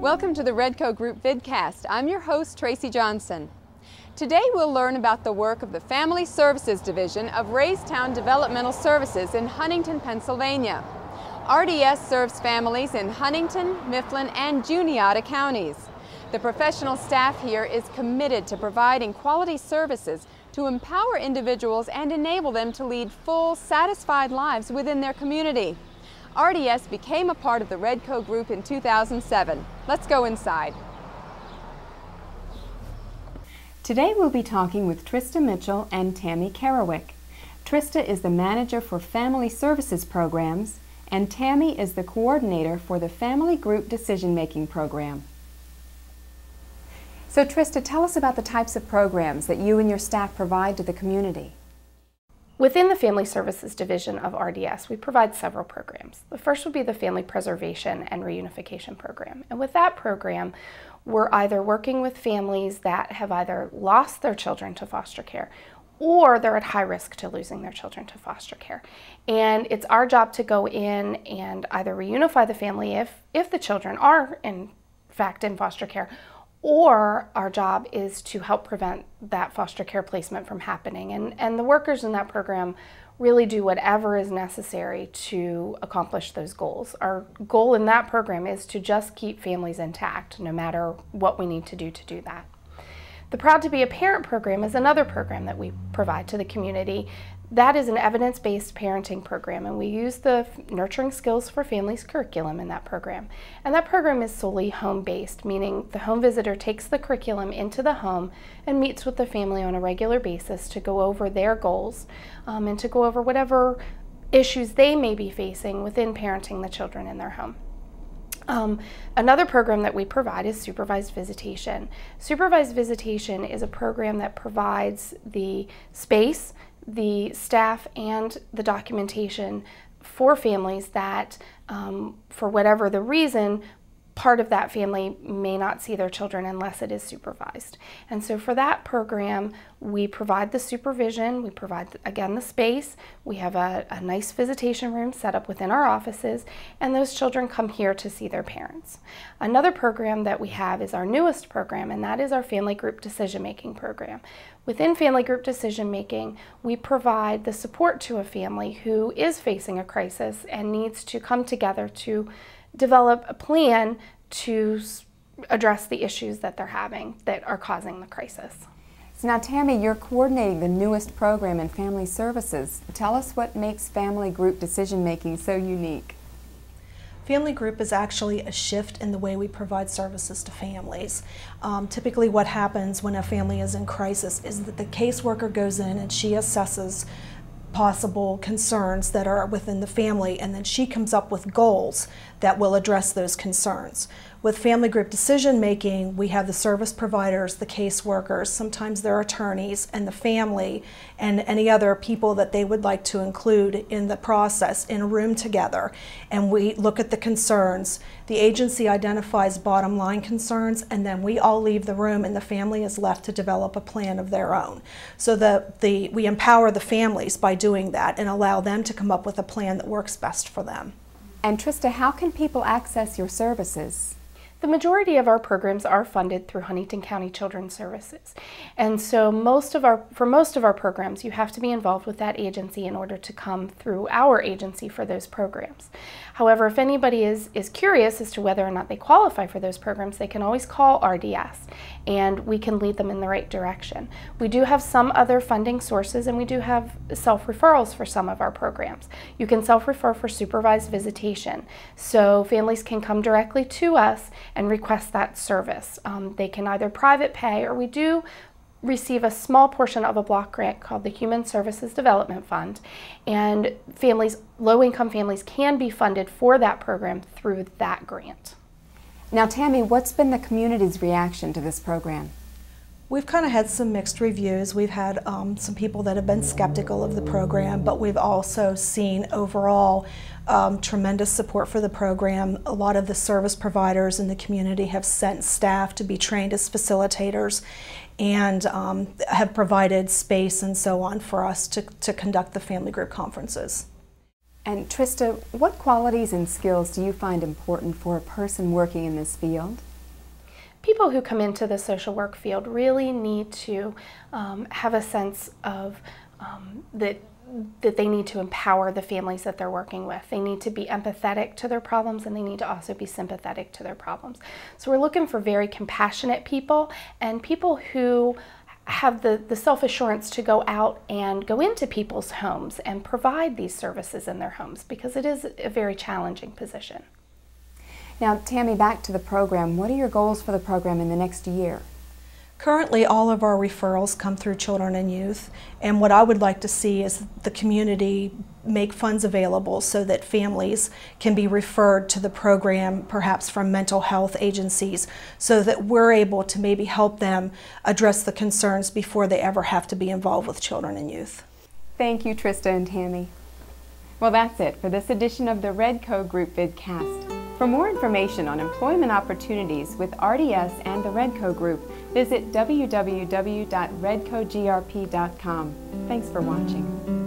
Welcome to the Redco Group vidcast. I'm your host, Tracy Johnson. Today we'll learn about the work of the Family Services Division of Raystown Developmental Services in Huntingdon, Pennsylvania. RDS serves families in Huntingdon, Mifflin, and Juniata counties. The professional staff here is committed to providing quality services to empower individuals and enable them to lead full, satisfied lives within their community. RDS became a part of the Redco Group in 2007. Let's go inside. Today we'll be talking with Trista Mitchell and Tammy Karawick. Trista is the manager for Family Services Programs, and Tammy is the coordinator for the Family Group Decision-Making Program. So Trista, tell us about the types of programs that you and your staff provide to the community. Within the Family Services Division of RDS, we provide several programs. The first would be the Family Preservation and Reunification Program. And with that program, we're either working with families that have either lost their children to foster care or they're at high risk to losing their children to foster care. And it's our job to go in and either reunify the family if the children are in fact in foster care, or our job is to help prevent that foster care placement from happening. And the workers in that program really do whatever is necessary to accomplish those goals. Our goal in that program is to just keep families intact, no matter what we need to do that. The Proud to be a Parent program is another program that we provide to the community. That is an evidence-based parenting program, and we use the Nurturing Skills for Families curriculum in that program. And that program is solely home-based, meaning the home visitor takes the curriculum into the home and meets with the family on a regular basis to go over their goals and to go over whatever issues they may be facing within parenting the children in their home. Another program that we provide is supervised visitation. Supervised visitation is a program that provides the space, the staff, and the documentation for families that, for whatever the reason, part of that family may not see their children unless it is supervised. And so for that program, we provide the supervision, we provide, again, the space, we have a nice visitation room set up within our offices, and those children come here to see their parents. Another program that we have is our newest program, and that is our Family Group Decision-Making Program. Within Family Group Decision-Making, we provide the support to a family who is facing a crisis and needs to come together to develop a plan to address the issues that they're having that are causing the crisis. So now Tammy, you're coordinating the newest program in Family Services. Tell us what makes Family Group Decision-Making so unique. Family Group is actually a shift in the way we provide services to families. Typically what happens when a family is in crisis is that the caseworker goes in and she assesses possible concerns that are within the family, and then she comes up with goals that will address those concerns. With Family Group Decision Making, we have the service providers, the caseworkers, sometimes their attorneys, and the family, and any other people that they would like to include in the process in a room together. And we look at the concerns. The agency identifies bottom line concerns, and then we all leave the room and the family is left to develop a plan of their own. So we empower the families by doing that and allow them to come up with a plan that works best for them. And Trista, how can people access your services? The majority of our programs are funded through Huntingdon County Children's Services. And so for most of our programs, you have to be involved with that agency in order to come through our agency for those programs. However, if anybody is curious as to whether or not they qualify for those programs, they can always call RDS and we can lead them in the right direction. We do have some other funding sources, and we do have self-referrals for some of our programs. You can self-refer for supervised visitation. So families can come directly to us and request that service. They can either private pay, or we do receive a small portion of a block grant called the Human Services Development Fund, and families, low-income families, can be funded for that program through that grant. Now Tammy, what's been the community's reaction to this program? We've kind of had some mixed reviews. We've had some people that have been skeptical of the program, but we've also seen overall tremendous support for the program. A lot of the service providers in the community have sent staff to be trained as facilitators and have provided space and so on for us to conduct the family group conferences. And Trista, what qualities and skills do you find important for a person working in this field? people who come into the social work field really need to have a sense of that they need to empower the families that they're working with. They need to be empathetic to their problems, and they need to also be sympathetic to their problems. So we're looking for very compassionate people and people who have the self-assurance to go out and go into people's homes and provide these services in their homes, because it is a very challenging position. Now, Tammy, back to the program. What are your goals for the program in the next year? Currently, all of our referrals come through children and youth, and what I would like to see is the community make funds available so that families can be referred to the program, perhaps from mental health agencies, so that we're able to maybe help them address the concerns before they ever have to be involved with children and youth. Thank you, Trista and Tammy. Well, that's it for this edition of the Redco Group vidcast. For more information on employment opportunities with RDS and the Redco Group, visit www.redcogrp.com. Thanks for watching.